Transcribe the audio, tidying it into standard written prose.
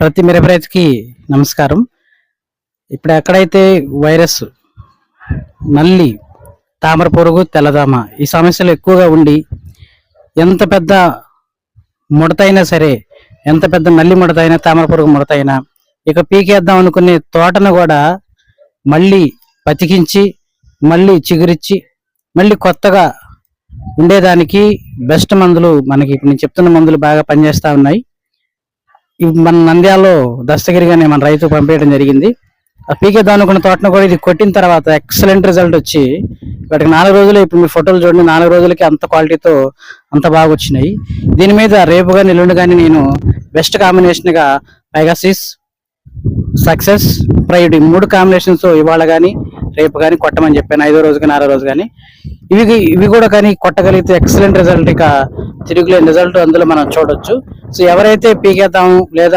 ప్రతి మిరప రైతుకి నమస్కారం. ఇప్పుడు ఎక్కడైతే వైరస్, నల్లి, తామర పురుగు, తెల్లదోమ ఈ సమస్యలు ఎక్కువగా ఉండి ఎంత పెద్ద ముడతైనా సరే, ఎంత పెద్ద నల్లి ముడతైనా, తామర పురుగు ముడతైనా ఇక పీకేద్దాం అనుకునే తోటను కూడా మళ్ళీ బతికించి, మళ్ళీ చిగురిచ్చి, మళ్ళీ కొత్తగా ఉండేదానికి బెస్ట్ మందులు మనకి ఇప్పుడు నేను చెప్తున్న మందులు బాగా పనిచేస్తా ఉన్నాయి. ఇవి మన నంద్యాలలో దస్తగిరిగానే మన రైతు పంపేయడం జరిగింది. ఆ పీకేద్దాం అనుకున్న తోటను కూడా ఇది కొట్టిన తర్వాత ఎక్సలెంట్ రిజల్ట్ వచ్చి వాటికి 4 రోజులు, ఇప్పుడు మీ ఫోటోలు చూడండి, 4 రోజులకి అంత క్వాలిటీతో అంత బాగా వచ్చినాయి. దీని మీద రేపు కానీ ఎల్లుండి కానీ నేను బెస్ట్ కాంబినేషన్ గా పైగాసిస్, సక్సెస్, ప్రైడ్ ఈ 3 కాంబినేషన్స్ ఇవాళ కానీ రేపు కానీ కొట్టమని చెప్పాను. 5వ రోజు కానీ 6వ రోజు కానీ ఇవి కూడా కానీ కొట్టగలిగితే ఎక్సలెంట్ రిజల్ట్, ఇక తిరుగులేని రిజల్ట్ అందులో మనం చూడొచ్చు. సో ఎవరైతే పీకేద్దాం లేదా